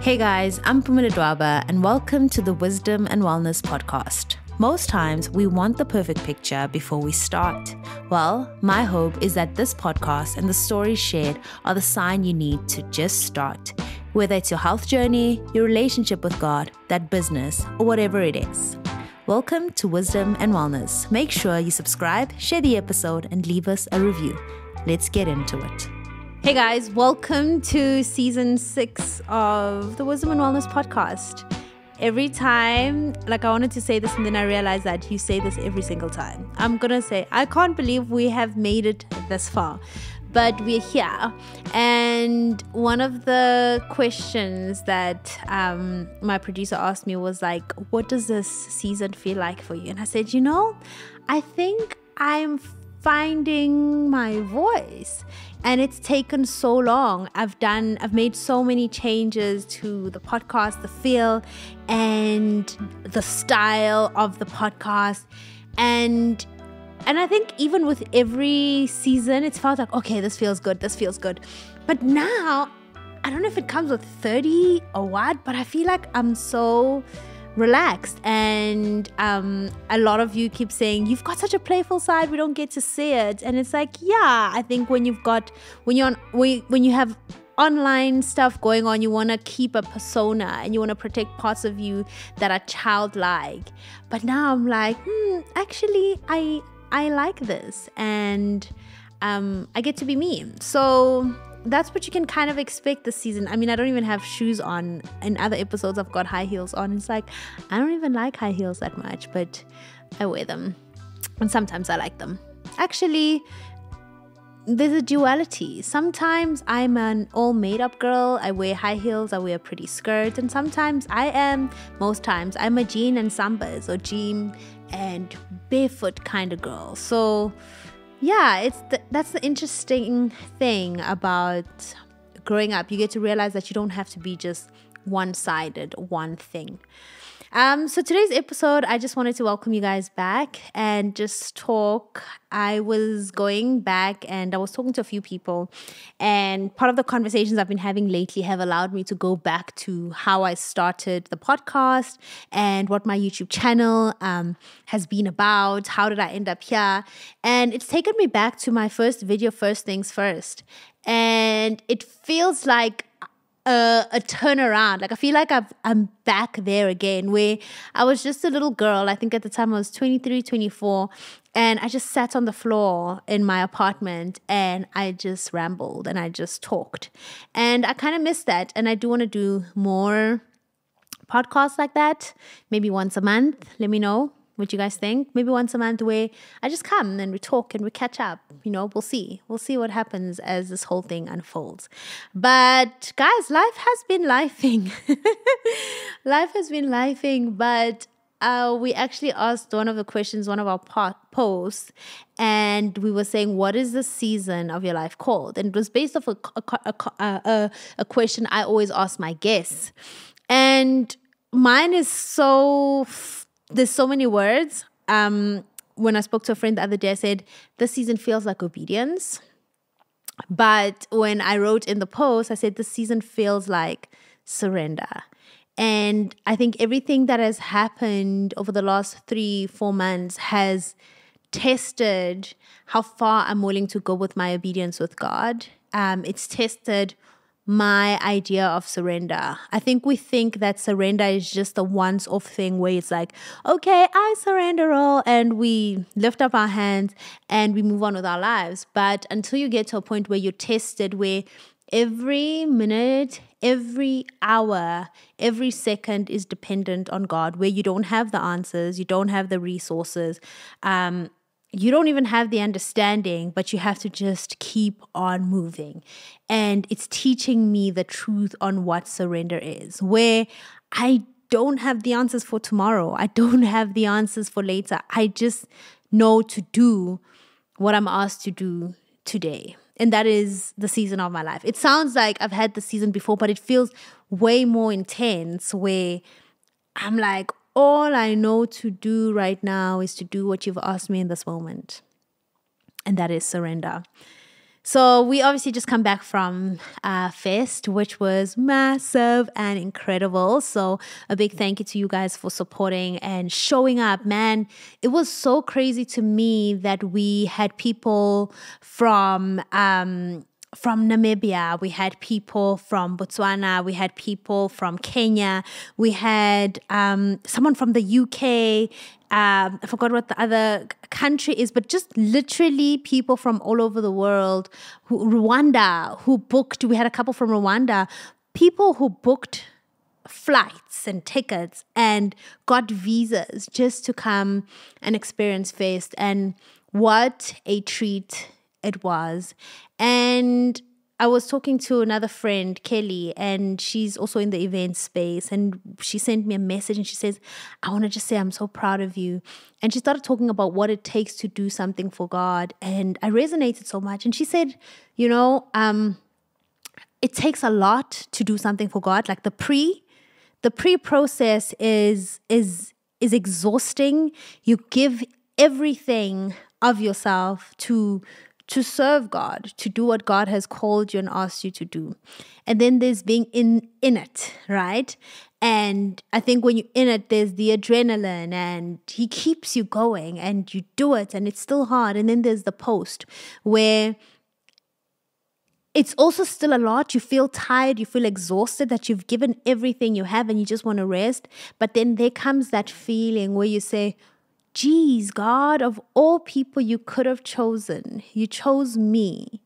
Hey guys, I'm Mpoomy and welcome to the Wisdom and Wellness Podcast. Most times we want the perfect picture before we start. Well, my hope is that this podcast and the stories shared are the sign you need to just start. Whether it's your health journey, your relationship with God, that business, or whatever it is. Welcome to Wisdom and Wellness. Make sure you subscribe, share the episode, and leave us a review. Let's get into it. Hey guys, welcome to season 6 of the Wisdom and Wellness podcast. Every time, I wanted to say this and then I realized that you say this every single time. I'm going to say, I can't believe we have made it this far, but we're here. And one of the questions that my producer asked me was like, what does this season feel like for you? And I said, I think I'm finding my voice. And it's taken so long. I've made so many changes to the podcast, the feel and the style of the podcast. And I think even with every season, it's felt like, okay, this feels good. But now, I don't know if it comes with 30 or what, but I feel like I'm so relaxed. And a lot of you keep saying, you've got such a playful side, we don't get to see it. And it's like, yeah, I think when you have online stuff going on, you want to keep a persona and you want to protect parts of you that are childlike. But now I'm like, actually, I like this, and I get to be me. So that's what you can kind of expect this season. I mean, I don't even have shoes on. In other episodes, I've got high heels on. It's like, I don't even like high heels that much, but I wear them. And sometimes I like them. Actually, there's a duality. Sometimes I'm an all made up girl. I wear high heels, I wear a pretty skirt. And most times, I'm a jean and sambas or jean and barefoot kind of girl. So yeah, that's the interesting thing about growing up. You get to realize that you don't have to be just one-sided, one thing. So today's episode, I just wanted to welcome you guys back and just talk. I was going back and I was talking to a few people, and part of the conversations I've been having lately have allowed me to go back to how I started the podcast and what my YouTube channel has been about. How did I end up here? And it's taken me back to my first video, First Things First. And it feels like a turnaround. Like I feel like I'm back there again, where I was just a little girl. I think at the time I was 23, 24, and I just sat on the floor in my apartment and I just rambled and I just talked. And I kind of miss that, and I do want to do more podcasts like that, maybe once a month. Let me know what you guys think. Maybe once a month where I just come and we talk and we catch up. We'll see what happens as this whole thing unfolds. But guys, life has been lifing. Life has been lifing. But we actually asked one of the questions, one of our posts, and we were saying, what is the season of your life called? And it was based off a question I always ask my guests. And mine is there's so many words. When I spoke to a friend the other day, I said, this season feels like obedience. But when I wrote in the post, I said, this season feels like surrender. And I think everything that has happened over the last 3-4 months has tested how far I'm willing to go with my obedience with God. It's tested my idea of surrender. I think we think that surrender is just a once-off thing where it's like, okay, I surrender all, and we lift up our hands and we move on with our lives. But until you get to a point where you're tested, where every minute, every hour, every second is dependent on God, where you don't have the answers, you don't have the resources, you don't even have the understanding, but you have to just keep on moving. And it's teaching me the truth on what surrender is, where I don't have the answers for tomorrow. I don't have the answers for later. I just know to do what I'm asked to do today. And that is the season of my life. It sounds like I've had the season before, but it feels way more intense, where I'm like, all I know to do right now is to do what you've asked me in this moment. And that is surrender. So we obviously just come back from Fest, which was massive and incredible. So a big thank you to you guys for supporting and showing up. Man, it was so crazy to me that we had people from Namibia, we had people from Botswana, we had people from Kenya, we had someone from the UK. I forgot what the other country is, but just literally people from all over the world. Rwanda, who booked, we had a couple from Rwanda, people who booked flights and tickets and got visas just to come and experience Fest. And what a treat it was. And I was talking to another friend, Kelly, and she's also in the event space. And she sent me a message and she says, I want to just say I'm so proud of you. And she started talking about what it takes to do something for God. And I resonated so much. And she said, you know, it takes a lot to do something for God. Like the pre-process is exhausting. You give everything of yourself to serve God, to do what God has called you and asked you to do. And then there's being in it, right? And I think when you're in it, there's the adrenaline and he keeps you going and you do it and it's still hard. And then there's the post where it's also still a lot. You feel tired, you feel exhausted, that you've given everything you have and you just want to rest. But then there comes that feeling where you say, geez, God, of all people you could have chosen, you chose me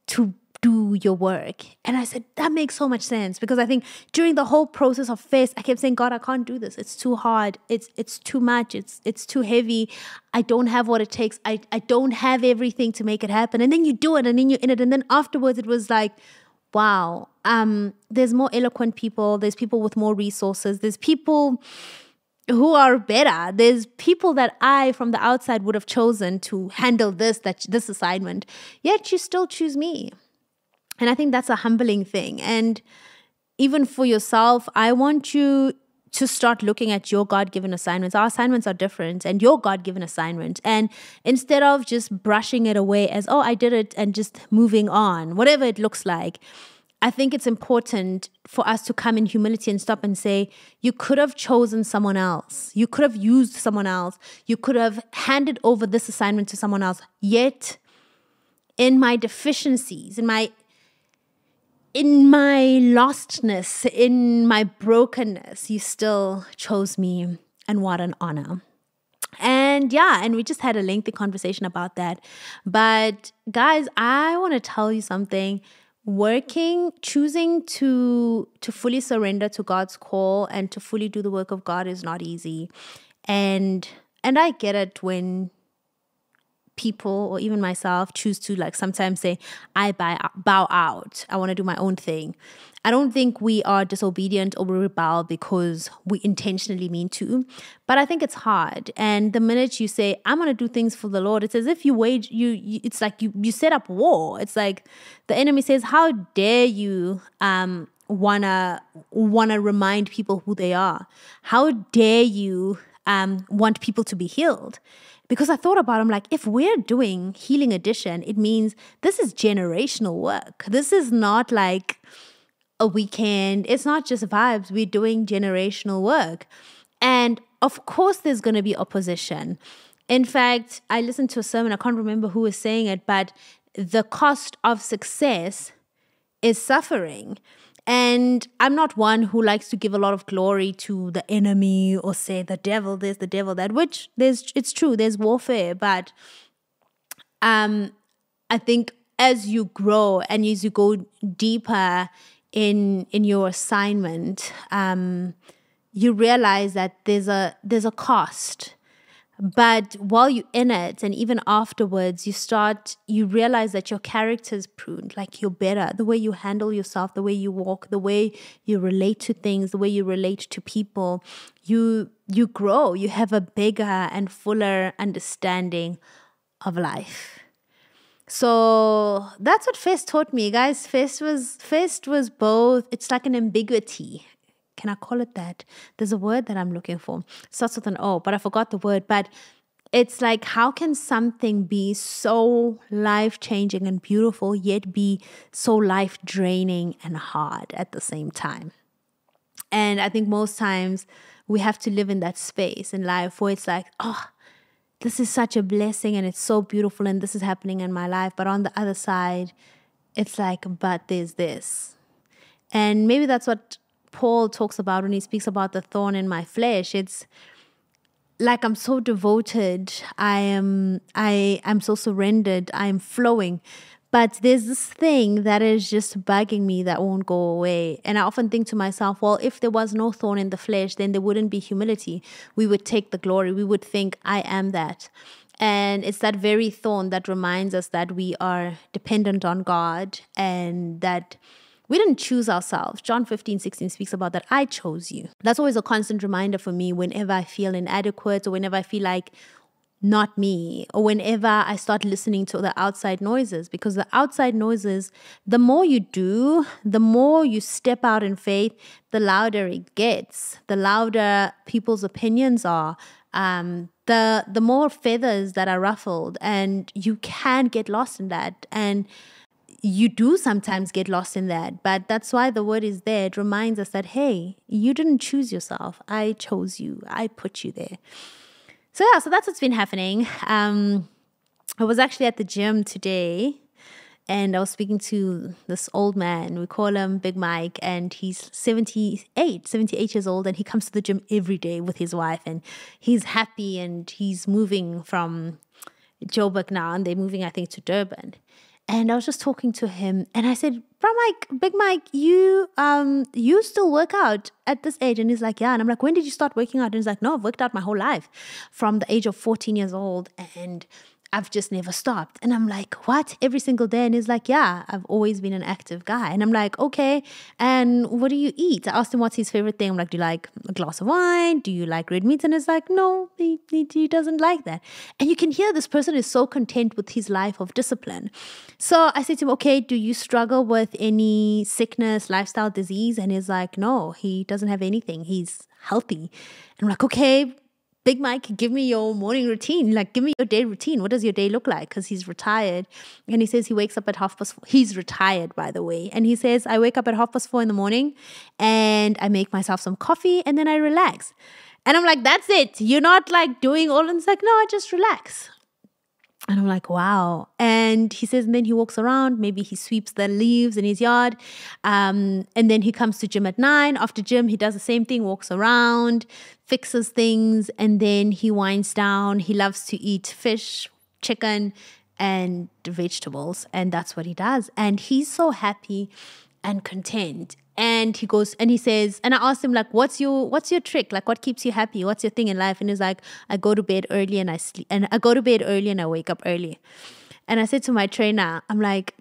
to do your work. And I said, that makes so much sense, because I think during the whole process of Fest, I kept saying, God, I can't do this. It's too hard. It's too much. It's too heavy. I don't have what it takes. I don't have everything to make it happen. And then you do it and then you're in it. And then afterwards it was like, wow, there's more eloquent people. There's people with more resources. There's people who are better. There's people that I, from the outside, would have chosen to handle this assignment. Yet you still choose me. And I think that's a humbling thing. And even for yourself, I want you to start looking at your God-given assignments. Our assignments are different, and your God-given assignment. And instead of just brushing it away as, oh, I did it, and just moving on, whatever it looks like, I think it's important for us to come in humility and stop and say, you could have chosen someone else. You could have used someone else. You could have handed over this assignment to someone else. Yet, in my deficiencies, in my lostness, in my brokenness, you still chose me. And what an honor. And yeah, and we just had a lengthy conversation about that. But guys, I want to tell you something. Choosing to fully surrender to God's call and to fully do the work of God is not easy. And I get it when people, or even myself, choose to sometimes say, I bow out. I want to do my own thing. I don't think we are disobedient or we rebel because we intentionally mean to, but I think it's hard. And the minute you say, I'm going to do things for the Lord, it's as if it's like you set up war. It's like the enemy says, how dare you wanna remind people who they are? How dare you want people to be healed? Because I thought about it, if we're doing Healing Edition, it means this is generational work. This is not like a weekend. It's not just vibes. We're doing generational work. And of course, there's going to be opposition. In fact, I listened to a sermon. I can't remember who was saying it, but the cost of success is suffering. And I'm not one who likes to give a lot of glory to the enemy or say the devil this, the devil that, which it's true, there's warfare. But I think as you grow and as you go deeper in your assignment, you realize that there's a cost. But while you're in it, and even afterwards, you realize that your character is pruned, you're better. The way you handle yourself, the way you walk, the way you relate to things, the way you relate to people, you grow. You have a bigger and fuller understanding of life. So that's what Fest taught me, guys. Fest was both. It's like an ambiguity. Can I call it that? There's a word that I'm looking for. It starts with an O, but I forgot the word. But It's like, how can something be so life-changing and beautiful, yet be so life-draining and hard at the same time? And I think most times we have to live in that space in life where it's like, oh, this is such a blessing and it's so beautiful and this is happening in my life. But on the other side, it's like, but there's this. And maybe that's what Paul talks about when he speaks about the thorn in my flesh. It's like, I'm so devoted. I'm so surrendered. I'm flowing. But there's this thing that is just bugging me that won't go away. And I often think to myself, well, if there was no thorn in the flesh, then there wouldn't be humility. We would take the glory. We would think, I am that. And it's that very thorn that reminds us that we are dependent on God and that we didn't choose ourselves. John 15:16 speaks about that. I chose you. That's always a constant reminder for me whenever I feel inadequate or whenever I feel like not me, or whenever I start listening to the outside noises, because the outside noises, the more you do, the more you step out in faith, the louder it gets, the louder people's opinions are, the more feathers that are ruffled, and you can get lost in that. And you do sometimes get lost in that, but that's why the word is there. It reminds us that, hey, you didn't choose yourself. I chose you. I put you there. So yeah, so that's what's been happening. I was actually at the gym today and I was speaking to this old man. We call him Big Mike, and he's 78 years old, and he comes to the gym every day with his wife, and he's happy, and he's moving from Joburg now, and they're moving, I think, to Durban. And I was just talking to him and I said, Bro Mike, Big Mike, you still work out at this age? And he's like, yeah. And I'm like, when did you start working out? And he's like, no, I've worked out my whole life from the age of 14 years old. And I've just never stopped. And I'm like, what? Every single day? And he's like, yeah, I've always been an active guy. And I'm like, okay. And what do you eat? I asked him what's his favorite thing. I'm like, do you like a glass of wine? Do you like red meat? And he's like, no, he doesn't like that. And you can hear this person is so content with his life of discipline. So I said to him, okay, do you struggle with any sickness, lifestyle disease? And he's like, no, he doesn't have anything. He's healthy. And I'm like, okay, Big Mike, give me your morning routine. Like, give me your day routine. What does your day look like? Because he's retired. And he says he wakes up at 4:30. He's retired, by the way. And he says, I wake up at 4:30 in the morning and I make myself some coffee and then I relax. And I'm like, that's it. You're not like doing all. And it's like, no, I just relax. And I'm like, wow. And he says, and then he walks around, maybe he sweeps the leaves in his yard. And then he comes to gym at 9. After gym, he does the same thing, walks around, fixes things, and then he winds down. He loves to eat fish, chicken, and vegetables. And that's what he does. And he's so happy and content. And he goes and he says, and I asked him, like, what's your trick? Like, what keeps you happy? What's your thing in life? And he's like, I go to bed early and I sleep, and I go to bed early and I wake up early. And I said to my trainer, I'm like,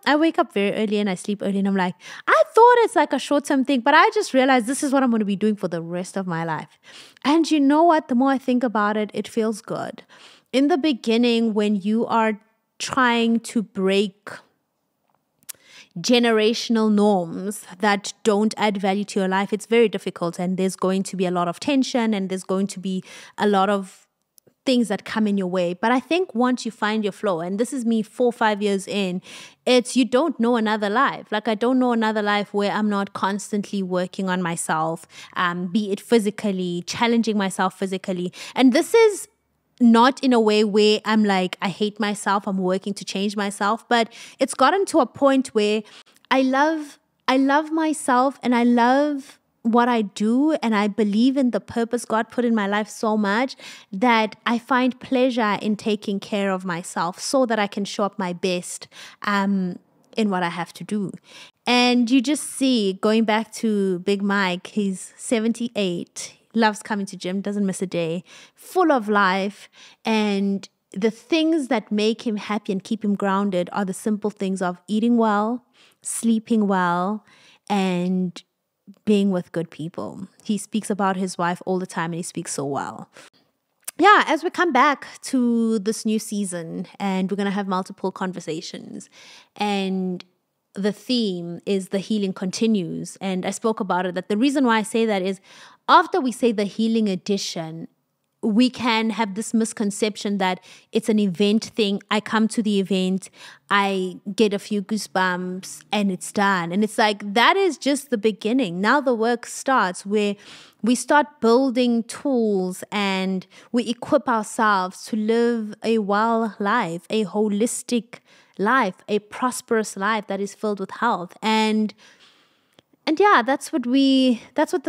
I wake up very early and I sleep early. And I'm like, I thought it's like a short-term thing, but I just realized this is what I'm going to be doing for the rest of my life. And you know what? The more I think about it, it feels good. In the beginning, when you are trying to break generational norms that don't add value to your life, it's very difficult, and there's going to be a lot of tension and there's going to be a lot of things that come in your way. But I think once you find your flow, and this is me 4-5 years in, it's you don't know another life. Like, I don't know another life where I'm not constantly working on myself, be it physically, challenging myself physically. And this is not in a way where I'm like, I hate myself, I'm working to change myself, but it's gotten to a point where I love myself and I love what I do, and I believe in the purpose God put in my life so much that I find pleasure in taking care of myself so that I can show up my best in what I have to do. And you just see, going back to Big Mike, he's 78, loves coming to gym, doesn't miss a day, full of life. And the things that make him happy and keep him grounded are the simple things of eating well, sleeping well, and being with good people. He speaks about his wife all the time, and he speaks so well. Yeah, as we come back to this new season, and we're going to have multiple conversations, and the theme is the healing continues. And I spoke about it, that the reason why I say that is after we say the healing edition, we can have this misconception that it's an event thing. I come to the event, I get a few goosebumps, and it's done. And it's like, that is just the beginning. Now the work starts, where we start building tools and we equip ourselves to live a well life, a holistic life, a prosperous life that is filled with health. And yeah, that's what the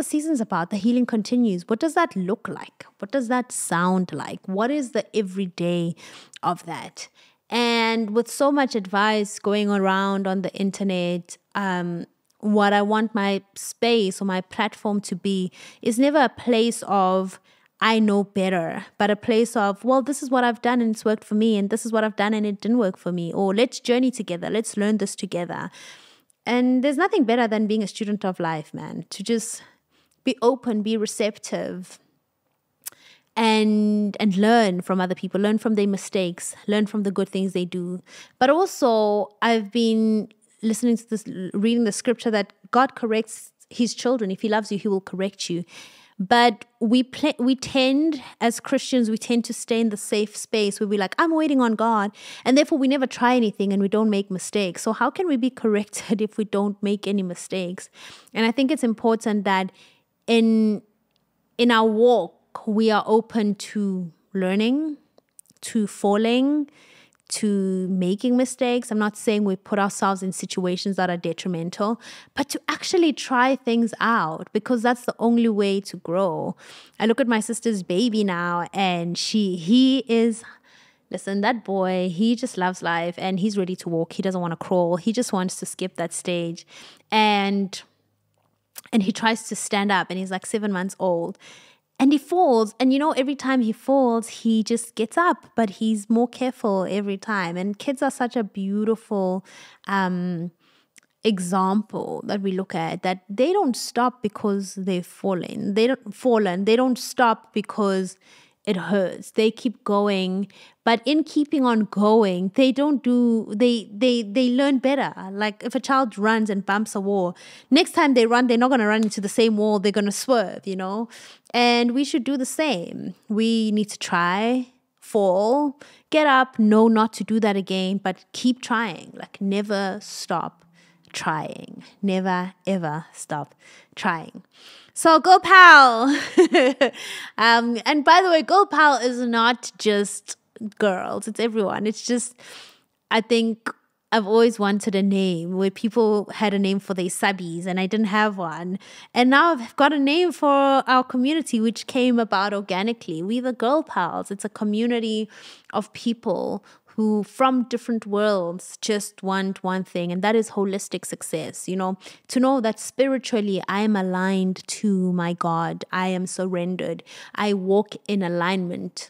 season's about. The healing continues. What does that look like? What does that sound like? What is the everyday of that? And with so much advice going around on the internet, what I want my space or my platform to be is never a place of I know better, but a place of, well, this is what I've done and it's worked for me, and this is what I've done and it didn't work for me, or let's journey together, let's learn this together. And there's nothing better than being a student of life, man, to just be open, be receptive, and learn from other people, learn from their mistakes, learn from the good things they do. But also, I've been listening to this, reading the scripture that God corrects his children. If he loves you, he will correct you. But we tend, as Christians, we tend to stay in the safe space where we're like, I'm waiting on God. And therefore, we never try anything and we don't make mistakes. So how can we be corrected if we don't make any mistakes? And I think it's important that in our walk, we are open to learning, to falling, to making mistakes. I'm not saying we put ourselves in situations that are detrimental, but to actually try things out, because that's the only way to grow. I look at my sister's baby now, and listen, that boy, he just loves life and he's ready to walk. He doesn't want to crawl. He just wants to skip that stage. And he tries to stand up, and he's like 7 months old. And he falls, and every time he falls, he just gets up, but he's more careful every time. And kids are such a beautiful example that we look at, that they don't stop because they've fallen. They don't stop because it hurts. They keep going, but in keeping on going, they learn better. Like if a child runs and bumps a wall, next time they run, they're not going to run into the same wall. They're going to swerve, and we should do the same. We need to try, fall, get up, know not to do that again, but keep trying. Like never stop trying. Never, ever stop trying. So Girl Pal. And by the way, Girl Pal is not just girls. It's everyone. It's just, I think I've always wanted a name where people had a name for their subbies and I didn't have one. And now I've got a name for our community, which came about organically. We the Girl Pals. It's a community of people who from different worlds just want one thing, and that is holistic success. To know that spiritually I am aligned to my God. I am surrendered. I walk in alignment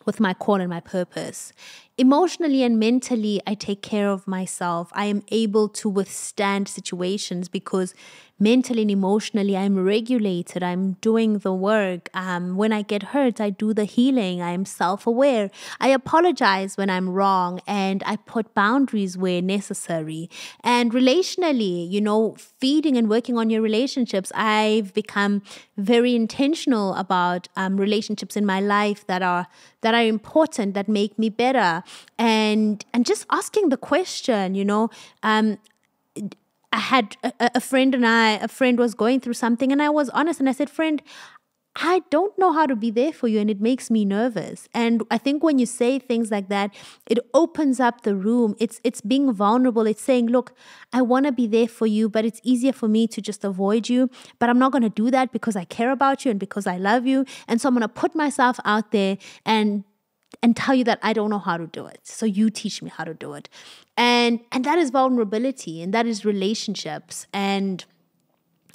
with my call and my purpose. Emotionally and mentally, I take care of myself. I am able to withstand situations because mentally and emotionally, I'm regulated. I'm doing the work. When I get hurt, I do the healing. I am self-aware. I apologize when I'm wrong, and I put boundaries where necessary. And relationally, feeding and working on your relationships, I've become very intentional about relationships in my life that are important, that make me better. And just asking the question, I had a friend was going through something, and I was honest and I said, friend, I don't know how to be there for you, and it makes me nervous. And I think when you say things like that, it opens up the room. It's being vulnerable. It's saying, look, I want to be there for you, but it's easier for me to just avoid you. But I'm not going to do that because I care about you and because I love you. And so I'm going to put myself out there and tell you that I don't know how to do it. So you teach me how to do it. And that is vulnerability, and that is relationships. And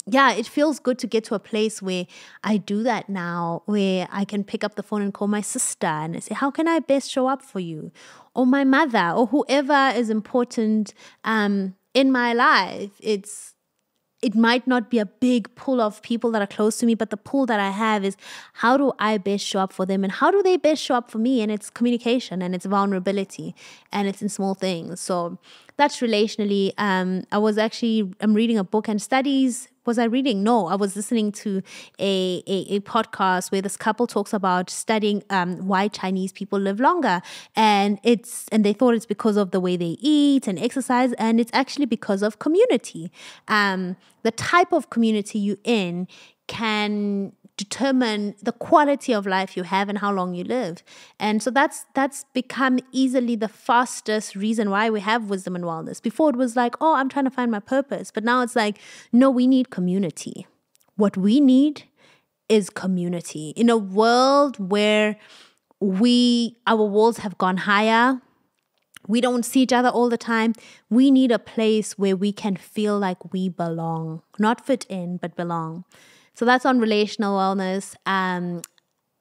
yeah, it feels good to get to a place where I do that now, where I can pick up the phone and call my sister and say, how can I best show up for you? Or my mother, or whoever is important in my life. It might not be a big pool of people that are close to me, but the pool that I have is, how do I best show up for them, and how do they best show up for me? And it's communication, and it's vulnerability, and it's in small things. So that's relationally. I'm reading a book, and studies was I reading? No, I was listening to a podcast where this couple talks about studying why Chinese people live longer, and they thought it's because of the way they eat and exercise, and it's actually because of community. The type of community you're in can determine the quality of life you have and how long you live. And so that's become easily the fastest reason why we have wisdom and wellness. Before it was like, oh, I'm trying to find my purpose. But now it's like, no, we need community. What we need is community. In a world where our walls have gone higher, we don't see each other all the time, we need a place where we can feel like we belong. Not fit in, but belong. So that's on relational wellness,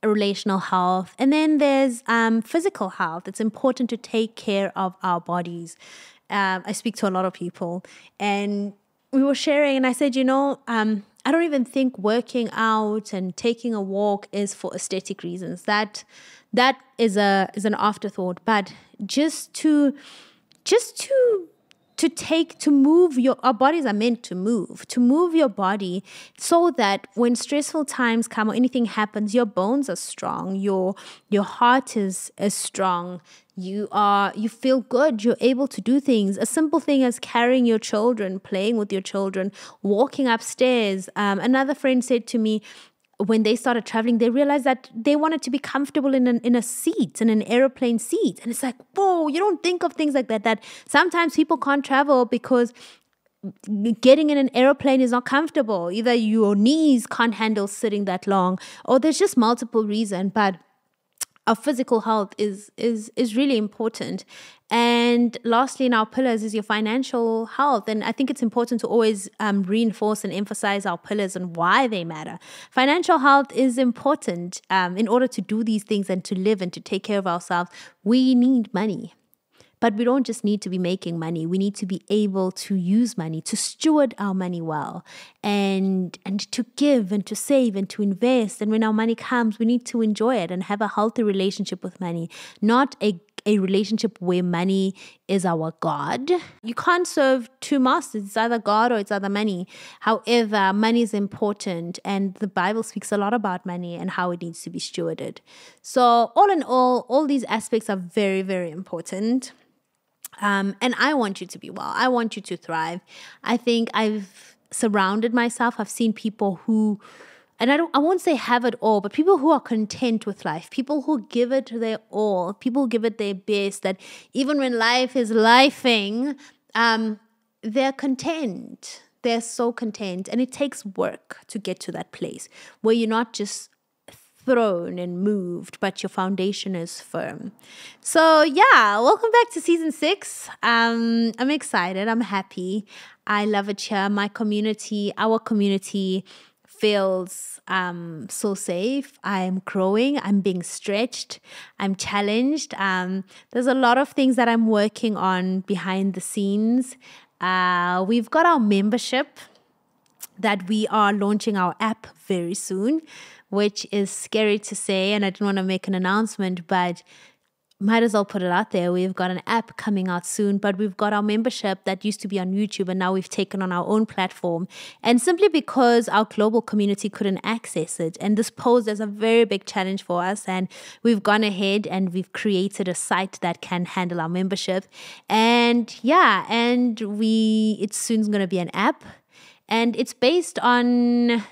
relational health. And then there's physical health. It's important to take care of our bodies. I speak to a lot of people, and we were sharing, and I said, I don't even think working out and taking a walk is for aesthetic reasons. That is an afterthought. But just to move our bodies are meant to move your body so that when stressful times come or anything happens, your bones are strong, your heart is strong, you feel good, you're able to do things. A simple thing as carrying your children, playing with your children, walking upstairs. Another friend said to me, when they started traveling, they realized that they wanted to be comfortable in an airplane seat. And it's like, whoa, you don't think of things like that. That sometimes people can't travel because getting in an airplane is not comfortable. Either your knees can't handle sitting that long, or there's just multiple reasons. But our physical health is really important. And lastly, in our pillars is your financial health. And I think it's important to always reinforce and emphasize our pillars and why they matter. Financial health is important. In order to do these things and to live and to take care of ourselves, we need money. But we don't just need to be making money. We need to be able to use money, to steward our money well, and to give and to save and to invest. And when our money comes, we need to enjoy it and have a healthy relationship with money, not a relationship where money is our God. You can't serve two masters. It's either God or it's either money. However, money is important, and the Bible speaks a lot about money and how it needs to be stewarded. So all in all these aspects are very, very important. And I want you to be well. I want you to thrive. I think I've surrounded myself. I've seen people who, and I won't say have it all, but people who are content with life, people who give it their all, people who give it their best, that even when life is lifing, they're content. They're so content. And it takes work to get to that place where you're not just thrown and moved, but your foundation is firm. So yeah, welcome back to season 6. I'm excited. I'm happy. I love it here. My community, our community feels so safe. I'm growing. I'm being stretched. I'm challenged. There's a lot of things that I'm working on behind the scenes. We've got our membership that we are launching our app very soon, which is scary to say, and I didn't want to make an announcement, but might as well put it out there. We've got an app coming out soon, but we've got our membership that used to be on YouTube, and now we've taken on our own platform. And simply because our global community couldn't access it, and this posed as a very big challenge for us, and we've gone ahead and we've created a site that can handle our membership. And yeah, and it's soon going to be an app, and it's based on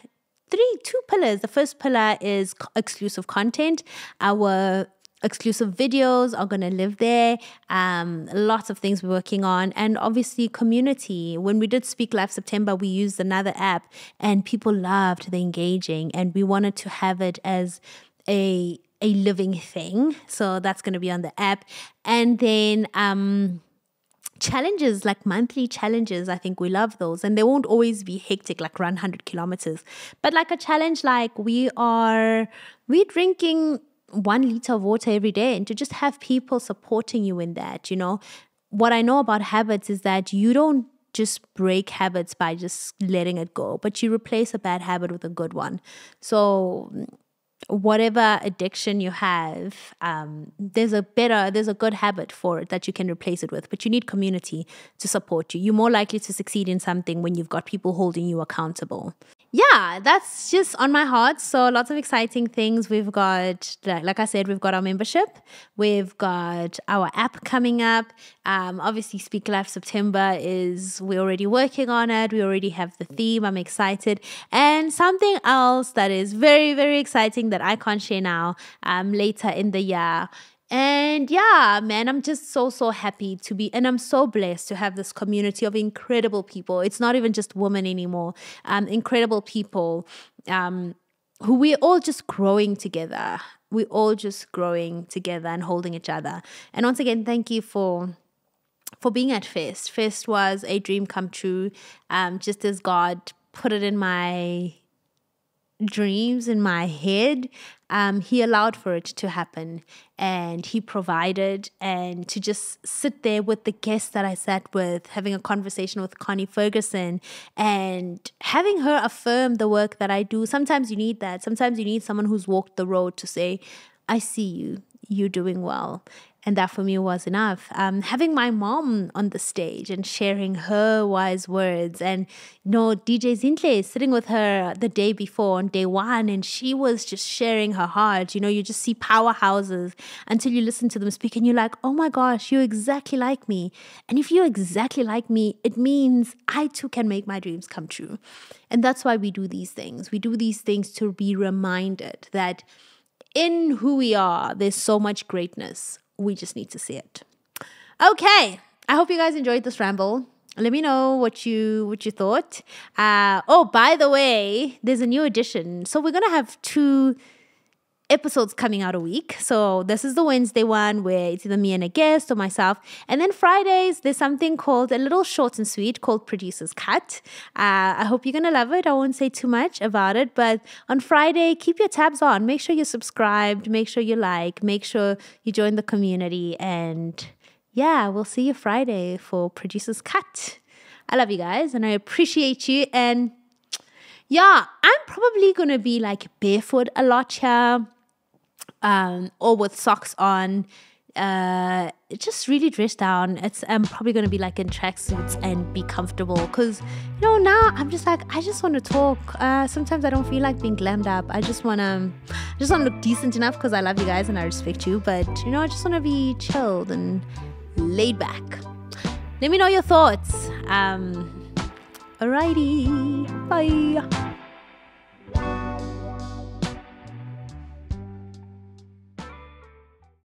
two pillars. The first pillar is exclusive content. Our exclusive videos are going to live there. Lots of things we're working on. And obviously community. When we did Speak Live September, we used another app and people loved the engaging, and we wanted to have it as a living thing. So that's going to be on the app. And then challenges, like monthly challenges, I think we love those, and they won't always be hectic like run 100 kilometers, but like a challenge like we're drinking 1 liter of water every day, and to just have people supporting you in that. What I know about habits is that you don't just break habits by just letting it go, but you replace a bad habit with a good one. So whatever addiction you have, there's a good habit for it that you can replace it with, but you need community to support you. You're more likely to succeed in something when you've got people holding you accountable. Yeah, that's just on my heart. So lots of exciting things. We've got, like I said, we've got our membership. We've got our app coming up. Obviously, Speak Life September we're already working on it. We already have the theme. I'm excited. And something else that is very, very exciting that I can't share now, later in the year. And yeah, man, I'm just so happy to be, and I'm so blessed to have this community of incredible people. It's not even just women anymore. Incredible people who we're all just growing together. We're all just growing together and holding each other. And once again, thank you for being at Fest. Fest was a dream come true. Just as God put it in my dreams, in my head, he allowed for it to happen, and he provided. And to just sit there with the guests that I sat with, having a conversation with Connie Ferguson and having her affirm the work that I do. Sometimes you need that. Sometimes you need someone who's walked the road to say, I see you, you're doing well. And that for me was enough. Having my mom on the stage and sharing her wise words, and DJ Zintle sitting with her the day before on day one, and she was just sharing her heart. You just see powerhouses until you listen to them speak and you're like, oh my gosh, you're exactly like me. And if you're exactly like me, it means I too can make my dreams come true. And that's why we do these things. We do these things to be reminded that in who we are, there's so much greatness. We just need to see it. Okay. I hope you guys enjoyed this ramble. Let me know what you thought. Oh, by the way, there's a new edition. So we're going to have 2 episodes coming out a week. So this is the Wednesday one where it's either me and a guest or myself. And then Fridays, there's something called a little short and sweet called Producer's Cut. I hope you're going to love it. I won't say too much about it. But on Friday, keep your tabs on. Make sure you're subscribed. Make sure you like. Make sure you join the community. And yeah, we'll see you Friday for Producer's Cut. I love you guys and I appreciate you. And yeah, I'm probably going to be like barefoot a lot here. Or with socks on, just really dressed down. I'm probably going to be like in tracksuits and be comfortable because, now I'm just like, I just want to talk. Sometimes I don't feel like being glammed up. I just want to look decent enough because I love you guys and I respect you. But, I just want to be chilled and laid back. Let me know your thoughts. Alrighty. Bye.